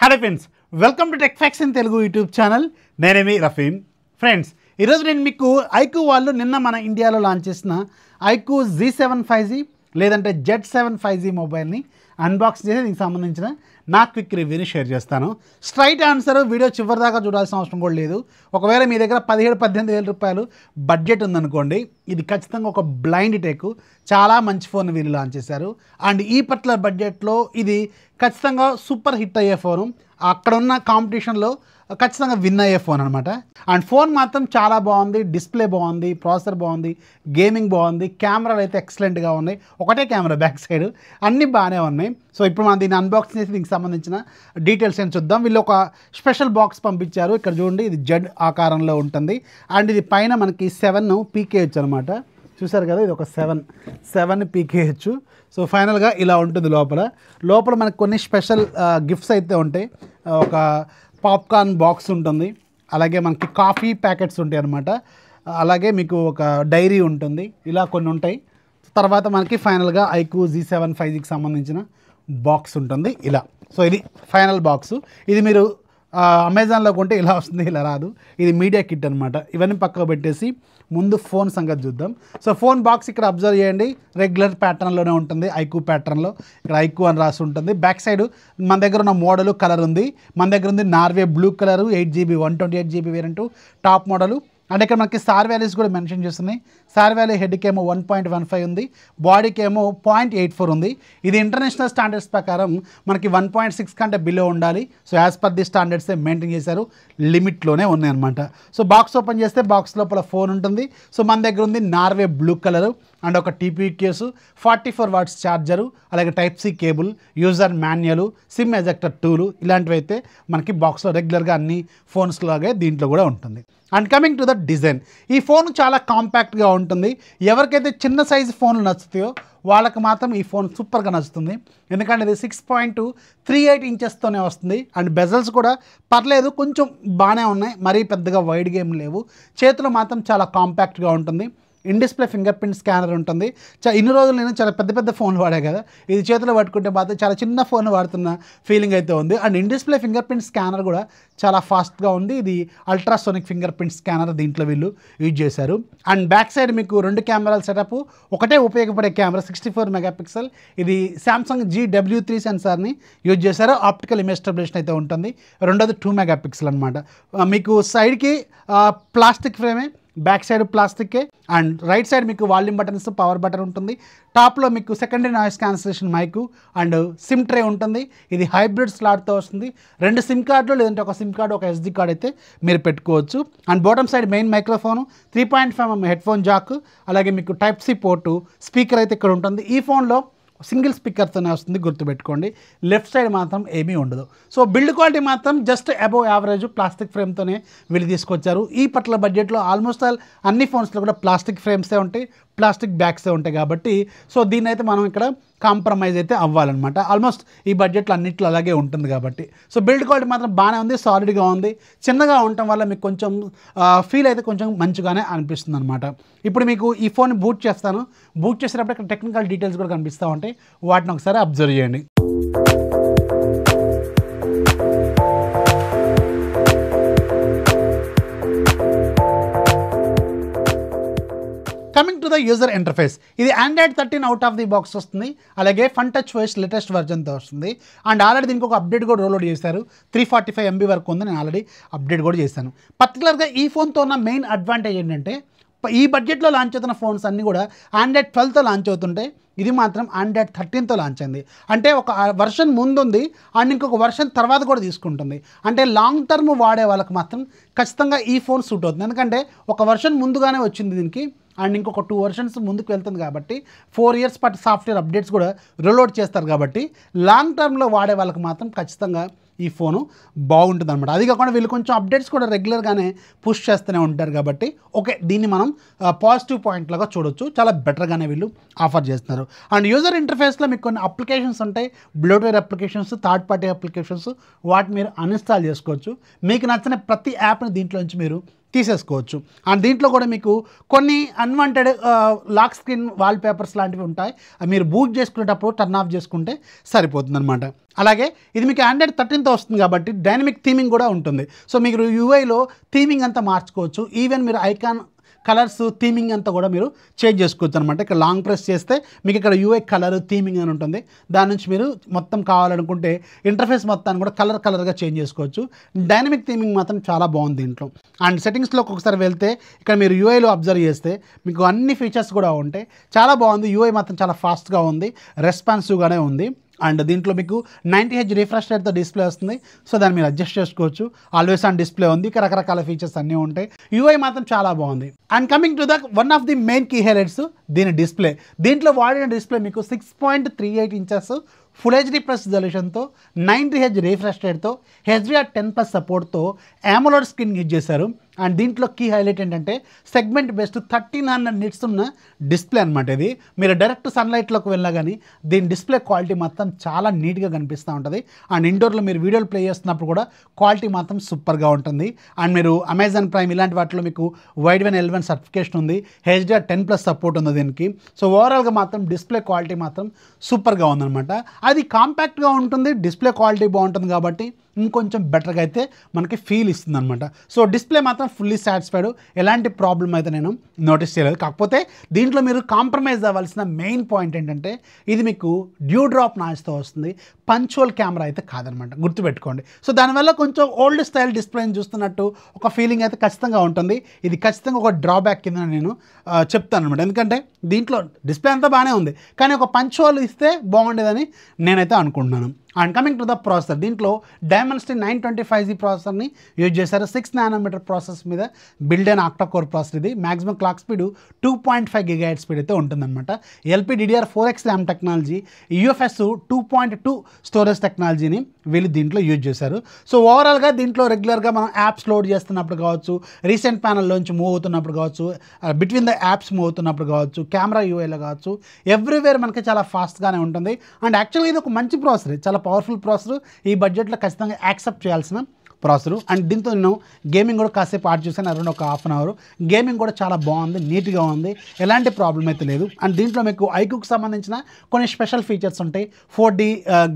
Hi friends, welcome to TechFacts in Telugu YouTube channel. నేనేమి Rafeem. Friends, ఈరోజు నేను మీకు iQOO వాళ్ళు నిన్న మన ఇండియాలో లాంచ్ చేసిన iQOO Z7 5G లేదంటే Z7 5G మొబైల్ని అన్బాక్స్ చేసి దీనికి సంబంధించిన నా క్విక్ రివ్యూని షేర్ చేస్తాను. స్ట్రైట్ ఆన్సర్ వీడియో చివరి దాకా చూడాల్సిన అవసరం కూడా లేదు. ఒకవేళ మీ దగ్గర 17-18 వేల రూపాయలు బడ్జెట్ ఉందనుకోండి, ఇది ఖచ్చితంగా ఒక బ్లైండ్ టెక్. చాలా మంచి ఫోన్ వీళ్ళు లాంచ్ చేశారు. అండ్ ఈ పర్టికులర్ బడ్జెట్లో ఇది ఖచ్చితంగా సూపర్ హిట్ అయ్యే ఫోను. అక్కడ ఉన్న కాంపిటీషన్లో ఖచ్చితంగా విన్ అయ్యే ఫోన్ అనమాట. అండ్ ఫోన్ మాత్రం చాలా బాగుంది, డిస్ప్లే బాగుంది, ప్రాసెసర్ బాగుంది, గేమింగ్ బాగుంది, కెమెరాలు అయితే ఎక్సలెంట్గా ఉన్నాయి. ఒకటే కెమెరా బ్యాక్ సైడ్, అన్నీ బాగానే ఉన్నాయి. సో ఇప్పుడు మనం దీన్ని అన్బాక్సింగ్ చేసి దీనికి సంబంధించిన డీటెయిల్స్ ఏం చూద్దాం. వీళ్ళు ఒక స్పెషల్ బాక్స్ పంపించారు. ఇక్కడ చూడండి, ఇది జెడ్ ఆకారంలో ఉంటుంది. అండ్ ఇది పైన మనకి 7 పీకేయచ్చు అనమాట. చూసారు కదా, ఇది ఒక 7 పీకేయచ్చు. సో ఫైనల్గా ఇలా ఉంటుంది. లోపల మనకు కొన్ని స్పెషల్ గిఫ్ట్స్ అయితే ఉంటాయి. ఒక పాప్కార్న్ బాక్స్ ఉంటుంది, అలాగే మనకి కాఫీ ప్యాకెట్స్ ఉంటాయి అన్నమాట. అలాగే మీకు ఒక డైరీ ఉంటుంది, ఇలా కొన్ని ఉంటాయి. తర్వాత మనకి ఫైనల్గా iQOO Z7 5Gకి సంబంధించిన బాక్స్ ఉంటుంది ఇలా. సో ఇది ఫైనల్ బాక్సు. ఇది మీరు అమెజాన్లో కొంటే ఇలా వస్తుంది, ఇలా రాదు. ఇది మీడియా కిట్ అనమాట. ఇవన్నీ పక్కకు పెట్టేసి ముందు ఫోన్ సంగతి చూద్దాం. సో ఫోన్ బాక్స్ ఇక్కడ అబ్జర్వ్ చేయండి, రెగ్యులర్ ప్యాటర్న్లోనే ఉంటుంది. iQOO ప్యాటర్న్లో ఇక్కడ iQOO అని రాసి ఉంటుంది. బ్యాక్ సైడ్ మన దగ్గర ఉన్న మోడల్ కలర్ ఉంది. మన దగ్గర ఉంది Norway blue colour, 8GB 128GB variant top model. And ఇక్కడ మనకి సార్ వాల్యూస్ కూడా మెన్షన్ చేస్తున్నాయి. సార్ వాల్యూ హెడ్కి ఏమో 1.15 ఉంది, బాడీకి ఏమో 0.84 ఉంది. ఇది ఇంటర్నేషనల్ స్టాండర్డ్స్ ప్రకారం మనకి 1.6 కంటే బిలో ఉండాలి. సో యాజ్ పర్ ది స్టాండర్డ్సే మెయింటైన్ చేశారు, లిమిట్లోనే ఉన్నాయన్నమాట. సో బాక్స్ ఓపెన్ చేస్తే బాక్స్ లోపల ఫోన్ ఉంటుంది. సో మన దగ్గర ఉంది నార్వే బ్లూ కలరు అండ్ ఒక టీపీ కేసు, 44 వాట్స్ ఛార్జరు, అలాగే టైప్-C cable, user manual, SIM ejector tool, ఇలాంటివి అయితే మనకి బాక్స్లో రెగ్యులర్గా అన్ని ఫోన్స్ లాగే దీంట్లో కూడా ఉంటుంది. And coming to the design, ఈ ఫోన్ చాలా కాంపాక్ట్గా ఉంటుంది. ఎవరికైతే చిన్న సైజు ఫోన్లు నచ్చుతాయో వాళ్ళకి మాత్రం ఈ ఫోన్ సూపర్గా నచ్చుతుంది. ఎందుకంటే ఇది 6.38 ఇంచెస్తోనే వస్తుంది. అండ్ బెజల్స్ కూడా పర్లేదు, కొంచెం బాగానే ఉన్నాయి, మరీ పెద్దగా వైడ్గా ఏం లేవు. చేతిలో మాత్రం చాలా కాంపాక్ట్గా ఉంటుంది. In display fingerprint scanner ఉంటుంది. ఇన్ని రోజులు నేను చాలా పెద్ద ఫోన్లు వాడా కదా, ఇది చేతిలో పట్టుకుంటే మాత్రం చాలా చిన్న ఫోన్ వాడుతున్న ఫీలింగ్ అయితే ఉంది. And in display fingerprint scanner కూడా చాలా ఫాస్ట్గా ఉంది. ఇది అల్ట్రాసోనిక్ ఫింగర్ ప్రింట్ స్కానర్ దీంట్లో వీళ్ళు యూజ్ చేశారు. అండ్ బ్యాక్ సైడ్ మీకు 2 కెమెరాల సెటప్, ఒకటే ఉపయోగపడే కెమెరా 64 మెగాపిక్సెల్. ఇది సామ్సంగ్ GW3 సెన్సార్ని యూజ్ చేశారు. ఆప్టికల్ ఇమేజ్ స్టెబిలైజేషన్ అయితే ఉంటుంది. రెండోది 2 మెగాపిక్సెల్ అనమాట. మీకు సైడ్కి ప్లాస్టిక్ ఫ్రేమే, బ్యాక్ సైడ్ ప్లాస్టిక్కే. అండ్ రైట్ సైడ్ మీకు వాల్యూమ్ బటన్స్, పవర్ బటన్ ఉంటుంది. టాప్లో మీకు secondary noise cancellation mic and SIM tray ఉంటుంది. ఇది హైబ్రిడ్ స్లాట్తో వస్తుంది. 2 సిమ్ కార్డులు లేదంటే ఒక సిమ్ కార్డు, ఒక SD కార్డ్ అయితే మీరు పెట్టుకోవచ్చు. And bottom side main microphone, 3.5mm head phone Jack, అలాగే మీకు టైప్-C పోర్టు, స్పీకర్ అయితే ఇక్కడ ఉంటుంది. ఈ ఫోన్లో సింగిల్ స్పీకర్తోనే వస్తుంది, గుర్తుపెట్టుకోండి. లెఫ్ట్ సైడ్ మాత్రం ఏమీ ఉండదు. సో బిల్డ్ క్వాలిటీ మాత్రం జస్ట్ అబోవ్ యావరేజ్ ప్లాస్టిక్ ఫ్రేమ్తోనే వీళ్ళు తీసుకొచ్చారు. ఈ పట్ల బడ్జెట్లో ఆల్మోస్ట్ ఆల్ అన్ని ఫోన్స్లో కూడా ప్లాస్టిక్ ఫ్రేమ్సే ఉంటాయి, ప్లాస్టిక్ బ్యాగ్సే ఉంటాయి. కాబట్టి సో దీన్ని అయితే మనం ఇక్కడ కాంప్రమైజ్ అయితే అవ్వాలన్నమాట. ఆల్మోస్ట్ ఈ బడ్జెట్లో అన్నిట్లో అలాగే ఉంటుంది కాబట్టి. సో బిల్డ్ క్వాలిటీ మాత్రం బాగానే ఉంది, సాలిడ్గా ఉంది. చిన్నగా ఉండటం వల్ల మీకు కొంచెం ఫీల్ అయితే కొంచెం మంచిగానే అనిపిస్తుంది అనమాట. ఇప్పుడు మీకు ఈ ఫోన్ బూట్ చేస్తాను. బూట్ చేసేటప్పుడు ఇక్కడ టెక్నికల్ డీటెయిల్స్ కూడా కనిపిస్తూ ఉంటాయి, వాటిని ఒకసారి అబ్జర్వ్ చేయండి. Coming to the user interface, ఇది Android 13 out of the box వస్తుంది. అలాగే ఫన్ టచ్ వాయిస్ లేటెస్ట్ వర్జన్తో వస్తుంది. అండ్ ఆల్రెడీ దీనికి ఒక అప్డేట్ కూడా రోల్అవుట్ చేశారు. 345 MB వరకు ఉంది. నేను ఆల్రెడీ అప్డేట్ కూడా చేశాను. పర్టికులర్గా ఈ ఫోన్తో ఉన్న మెయిన్ అడ్వాంటేజ్ ఏంటంటే, ఈ బడ్జెట్లో లాంచ్ అవుతున్న ఫోన్స్ అన్నీ కూడా Android 12తో లాంచ్ అవుతుంటాయి. ఇది మాత్రం Android 13తో లాంచ్ అయింది. అంటే ఒక వర్షన్ ముందుంది అండ్ ఇంకొక వర్షన్ తర్వాత కూడా తీసుకుంటుంది. అంటే లాంగ్ టర్మ్ వాడే వాళ్ళకి మాత్రం ఖచ్చితంగా ఈ ఫోన్ సూట్ అవుతుంది. ఎందుకంటే ఒక వర్షన్ ముందుగానే వచ్చింది దీనికి, అండ్ ఇంకొక 2 వర్షన్స్ ముందుకు వెళ్తుంది కాబట్టి 4 ఇయర్స్ పాటు సాఫ్ట్వేర్ అప్డేట్స్ కూడా రోల్అవుట్ చేస్తారు. కాబట్టి లాంగ్ టర్మ్లో వాడే వాళ్ళకి మాత్రం ఖచ్చితంగా ఈ ఫోను బాగుంటుంది అనమాట. అది కాకుండా వీళ్ళు కొంచెం అప్డేట్స్ కూడా రెగ్యులర్గానే పుష్ చేస్తూనే ఉంటారు. కాబట్టి ఓకే, దీన్ని మనం పాజిటివ్ పాయింట్ లాగా చూడొచ్చు. చాలా బెటర్గానే వీళ్ళు ఆఫర్ చేస్తున్నారు. అండ్ యూజర్ ఇంటర్ఫేస్లో మీకు కొన్ని అప్లికేషన్స్ ఉంటాయి, bloatware applications, third party applications, వాటిని మీరు అన్ఇన్స్టాల్ చేసుకోవచ్చు. మీకు నచ్చిన ప్రతి యాప్ని దీంట్లో నుంచి మీరు తీసేసుకోవచ్చు. అండ్ దీంట్లో కూడా మీకు కొన్ని unwanted lock screen wallpapers లాంటివి ఉంటాయి. అవి మీరు బూట్ చేసుకునేటప్పుడు టర్న్ ఆఫ్ చేసుకుంటే సరిపోతుంది అనమాట. అలాగే ఇది మీకు Android 13తో వస్తుంది కాబట్టి డైనమిక్ థీమింగ్ కూడా ఉంటుంది. సో మీరు యూఐలో థీమింగ్ అంతా మార్చుకోవచ్చు. ఈవెన్ మీరు ఐకాన్ కలర్స్ థీమింగ్ అంతా కూడా మీరు చేంజ్ చేసుకోవచ్చు అనమాట. ఇక్కడ లాంగ్ ప్రెస్ చేస్తే మీకు ఇక్కడ యూఐ కలర్ థీమింగ్ అని ఉంటుంది. దాని నుంచి మీరు మొత్తం కావాలనుకుంటే ఇంటర్ఫేస్ మొత్తాన్ని కూడా కలర్గా చేంజ్ చేసుకోవచ్చు. డైనమిక్ థీమింగ్ మాత్రం చాలా బాగుంది దీంట్లో. అండ్ సెట్టింగ్స్లోకి ఒకసారి వెళ్తే ఇక్కడ మీరు యూఐలో అబ్జర్వ్ చేస్తే మీకు అన్ని ఫీచర్స్ కూడా ఉంటాయి. చాలా బాగుంది. యూఐ మాత్రం చాలా ఫాస్ట్గా ఉంది, రెస్పాన్సివ్గానే ఉంది. అండ్ దీంట్లో మీకు 90Hz రిఫ్రెష్ రేట్తో డిస్ప్లే వస్తుంది. సో దాన్ని మీరు అడ్జస్ట్ చేసుకోవచ్చు. ఆల్వేస్ ఆన్ డిస్ప్లే ఉంది. రకరకాల ఫీచర్స్ అన్నీ ఉంటాయి. యూఐ మాత్రం చాలా బాగుంది. And coming to the one of the main key highlights దీని డిస్ప్లే. దీంట్లో వాడిన డిస్ప్లే మీకు 6.38 ఇంచెస్ ఫుల్ హెచ్డీ ప్లస్ రెజల్యూషన్తో 90Hz రిఫ్రెష్ రేట్తో HDR10+ సపోర్ట్తో AMOLED స్క్రీన్ యూజ్ చేశారు. అండ్ దీంట్లో కీ హైలైట్ ఏంటంటే సెగ్మెంట్ బెస్ట్ 1300 నిట్స్ ఉన్న డిస్ప్లే అనమాట. ఇది మీరు డైరెక్ట్ సన్లైట్లోకి వెళ్ళినా కానీ దీని డిస్ప్లే క్వాలిటీ మాత్రం చాలా నీట్గా కనిపిస్తూ ఉంటుంది. అండ్ ఇండోర్లో మీరు వీడియోలు ప్లే చేస్తున్నప్పుడు కూడా క్వాలిటీ మాత్రం సూపర్గా ఉంటుంది. అండ్ మీరు అమెజాన్ ప్రైమ్ ఇలాంటి వాటిలో మీకు వైడ్ వన్ L1 సర్టిఫికేషన్ ఉంది, HDR10+ సపోర్ట్ ఉంది దీనికి. సో ఓవరాల్గా మాత్రం డిస్ప్లే క్వాలిటీ మాత్రం సూపర్గా ఉందన్నమాట. అది కాంపాక్ట్గా ఉంటుంది, డిస్ప్లే క్వాలిటీ బాగుంటుంది కాబట్టి ఇంకొంచెం బెటర్గా అయితే మనకి ఫీల్ ఇస్తుంది అనమాట. సో డిస్ప్లే మాత్రం ఫుల్లీ సాటిస్ఫైడ్, ఎలాంటి ప్రాబ్లం అయితే నేను నోటీస్ చేయలేదు. కాకపోతే దీంట్లో మీరు కాంప్రమైజ్ అవ్వాల్సిన మెయిన్ పాయింట్ ఏంటంటే ఇది మీకు డ్యూ డ్రాప్ నాయిస్తో వస్తుంది, పంచువల్ కెమెరా అయితే కాదనమాట, గుర్తుపెట్టుకోండి. సో దానివల్ల కొంచెం ఓల్డ్ స్టైల్ డిస్ప్లేని చూస్తున్నట్టు ఒక ఫీలింగ్ అయితే ఖచ్చితంగా ఉంటుంది. ఇది ఖచ్చితంగా ఒక డ్రాబ్యాక్ కింద నేను చెప్తాను అనమాట. ఎందుకంటే దీంట్లో డిస్ప్లే అంతా బాగానే ఉంది, కానీ ఒక పంచువల్ ఇస్తే బాగుండేదని నేనైతే అనుకుంటున్నాను. And coming to the processor, దీంట్లో Dimensity 925G ప్రాసెసర్ని యూజ్ చేశారు. 6 nm ప్రాసెస్ మీద బిల్డ్ అయిన ఆక్టా కోర్ ప్రాసెసర్. ఇది maximum clock speed 2.5 GHz speed అయితే ఉంటుందన్నమాట. LPDDR4X RAM technology, UFS 2.2 storage టెక్నాలజీని వీళ్ళు దీంట్లో యూజ్ చేశారు. సో ఓవరాల్గా దీంట్లో రెగ్యులర్గా మనం యాప్స్ లోడ్ చేస్తున్నప్పుడు కావచ్చు, రీసెంట్ ప్యానల్లోంచి మూవ్ అవుతున్నప్పుడు కావచ్చు, బిట్వీన్ ద యాప్స్ మూవ్ అవుతున్నప్పుడు కావచ్చు, కెమెరా యూఐలో కావచ్చు, ఎవ్రీవేర్ మనకి చాలా ఫాస్ట్గానే ఉంటుంది. అండ్ యాక్చువల్గా ఇది ఒక మంచి ప్రాసెసర్, చాలా పవర్ఫుల్ ప్రాసెసర్, ఈ బడ్జెట్లో ఖచ్చితంగా యాక్సెప్ట్ చేయాల్సిన ప్రాసెసర్. అండ్ దీంతో నేను గేమింగ్ కూడా కాసేపు ఆడ్ చేశాను, అరౌండ్ ఒక హాఫ్ అన్ అవర్. గేమింగ్ కూడా చాలా బాగుంది, నీట్గా ఉంది, ఎలాంటి ప్రాబ్లం అయితే లేదు. అండ్ దీంట్లో మీకు iQOOకి సంబంధించిన కొన్ని స్పెషల్ ఫీచర్స్ ఉంటాయి. 4D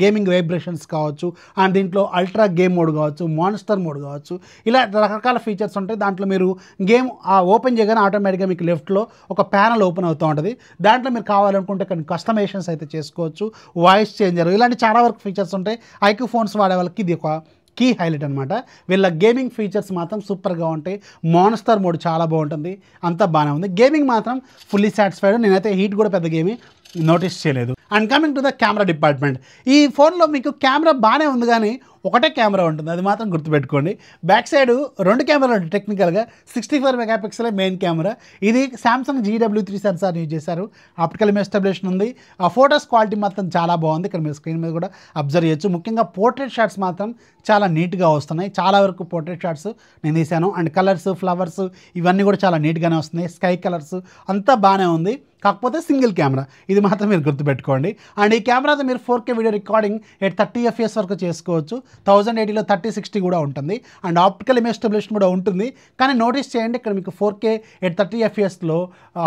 గేమింగ్ వైబ్రేషన్స్ కావచ్చు, అండ్ దీంట్లో అల్ట్రా గేమ్ మోడ్ కావచ్చు, మాన్స్టర్ మోడ్ కావచ్చు, ఇలా రకరకాల ఫీచర్స్ ఉంటాయి. దాంట్లో మీరు గేమ్ ఓపెన్ చేయగానే ఆటోమేటిక్గా మీకు లెఫ్ట్లో ఒక ప్యానల్ ఓపెన్ అవుతూ ఉంటుంది. దాంట్లో మీరు కావాలనుకుంటే కొన్ని కస్టమైజేషన్స్ అయితే చేసుకోవచ్చు, వాయిస్ చేంజర్, ఇలాంటి చాలా వరకు ఫీచర్స్ ఉంటాయి. iQOO ఫోన్స్ వాడే వాళ్ళకి ఇది ఒక కీ హైలైట్ అనమాట. వీళ్ళ గేమింగ్ ఫీచర్స్ మాత్రం సూపర్గా ఉంటాయి. మాన్స్టర్ మోడ్ చాలా బాగుంటుంది, అంతా బాగానే ఉంది. గేమింగ్ మాత్రం ఫుల్లీ సాటిస్ఫైడ్. నేనైతే హీట్ కూడా పెద్ద గేమి నోటీస్ చేయలేదు. And coming to the camera department, ఈ ఫోన్లో మీకు కెమెరా బాగానే ఉంది, కానీ ఒకటే కెమెరా ఉంటుంది, అది మాత్రం గుర్తుపెట్టుకోండి. బ్యాక్ సైడ్ 2 కెమెరాలు ఉంటాయి. టెక్నికల్గా 64 MP మెయిన్ కెమెరా. ఇది సామ్సంగ్ GW3 సెన్సార్ యూజ్ చేశారు. ఆప్టికల్ ఇమేజ్ స్టెబిలైజేషన్ ఉంది. ఆ ఫోటోస్ క్వాలిటీ మాత్రం చాలా బాగుంది. ఇక్కడ మీరు స్క్రీన్ మీద కూడా అబ్జర్వ్ చేయొచ్చు. ముఖ్యంగా పోర్ట్రేట్ షాట్స్ మాత్రం చాలా నీట్గా వస్తున్నాయి. చాలా వరకు పోర్ట్రేట్ షాట్స్ నేను తీశాను. అండ్ కలర్స్, ఫ్లవర్స్ ఇవన్నీ కూడా చాలా నీట్గానే వస్తున్నాయి. స్కై కలర్స్ అంతా బాగానే ఉంది. కాకపోతే సింగిల్ కెమెరా, ఇది మాత్రం మీరు గుర్తుపెట్టుకోండి. అండ్ ఈ కెమెరాతో మీరు 4K వీడియో రికార్డింగ్ 30 FPS వరకు చేసుకోవచ్చు. 1080లో 3060 కూడా ఉంటుంది. అండ్ ఆప్టికల్ ఇమేజ్ స్టెబిలైజేషన్ కూడా ఉంటుంది. కానీ నోటీస్ చేయండి, ఇక్కడ మీకు 4K 30 FPSలో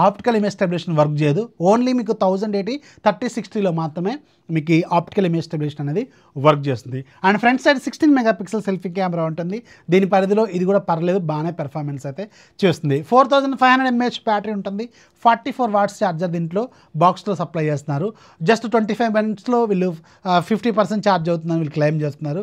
ఆప్టికల్ ఇమేజ్ స్టెబిలైజేషన్ వర్క్ చేయదు. ఓన్లీ మీకు 1080 3060లో మాత్రమే మీకు ఆప్టికల్ ఇమేజ్ స్టెబిలైజేషన్ అనేది వర్క్ చేస్తుంది. And front side 16 MP selfie camera ఉంటుంది. దీని పరిధిలో ఇది కూడా పర్లేదు, బాగానే పెర్ఫార్మెన్స్ అయితే చేస్తుంది. 4500 mAh బ్యాటరీ ఉంటుంది. 44 watts ఛార్జర్ దీంట్లో బాక్స్లో సప్లై చేస్తున్నారు. జస్ట్ 25 minutesలో వీళ్ళు 50% ఛార్జ్ అవుతుందని వీళ్ళు క్లెయిమ్ చేస్తున్నారు.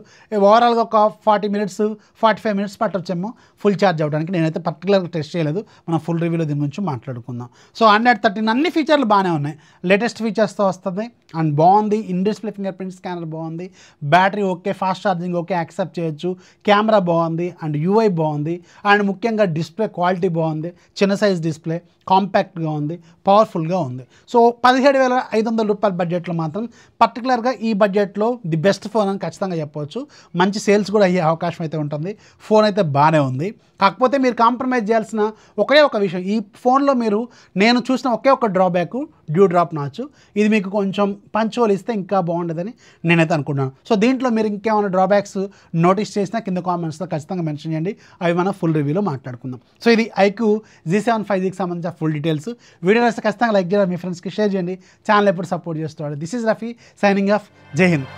ఓవరాల్గా ఒక 40 minutes 45 minutes పట్టొచ్చేమో ఫుల్ ఛార్జ్ అవ్వడానికి. నేనైతే పర్టికులర్గా టెస్ట్ చేయలేదు, మనం ఫుల్ రివ్యూలో దీని గురించి మాట్లాడుకుందాం. సో Android 13 అన్ని ఫీచర్లు బాగానే ఉన్నాయి, లేటెస్ట్ ఫీచర్స్తో వస్తుంది. అండ్ బాగుంది. In display fingerprint scanner బాగుంది. Battery okay, fast charging okay, accept చేయొచ్చు. కెమెరా బాగుంది. అండ్ UI బాగుంది. అండ్ ముఖ్యంగా డిస్ప్లే క్వాలిటీ బాగుంది. చిన్న సైజ్ డిస్ప్లే, కాంపాక్ట్గా ఉంది, పవర్ఫుల్ పవర్ఫుల్గా ఉంది. సో 17,500 రూపాయల బడ్జెట్లో మాత్రం పర్టికులర్గా ఈ బడ్జెట్లో ది బెస్ట్ ఫోన్ అని ఖచ్చితంగా చెప్పవచ్చు. మంచి సేల్స్ కూడా అయ్యే అవకాశం అయితే ఉంటుంది. ఫోన్ అయితే బాగానే ఉంది. కాకపోతే మీరు కాంప్రమైజ్ చేయాల్సిన ఒకే ఒక విషయం, ఈ ఫోన్లో మీరు నేను చూసిన ఒకే ఒక డ్రాబ్యాక్ డ్యూ డ్రాప్ నాచు. ఇది మీకు కొంచెం పంచువల్ ఇస్తే ఇంకా బాగుండదని నేనైతే అనుకుంటున్నాను. సో దీంట్లో మీరు ఇంకేమైనా డ్రాబ్యాక్స్ నోటీస్ చేసినా కింద కామెంట్స్లో ఖచ్చితంగా మెన్షన్ చేయండి. అవి మనం ఫుల్ రివ్యూలో మాట్లాడుకుందాం. సో ఇది iQOO Z7 5Gకి సంబంధించిన ఫుల్ డీటెయిల్స్. వీడియో నచ్చితే ఖచ్చితంగా లైక్ చేయాలి, మీ ఫ్రెండ్స్కి షేర్ చేయండి. ఛానల్ ఎప్పుడు సపోర్ట్ చేస్తాడు. This is Rafi signing off. జై హింద్.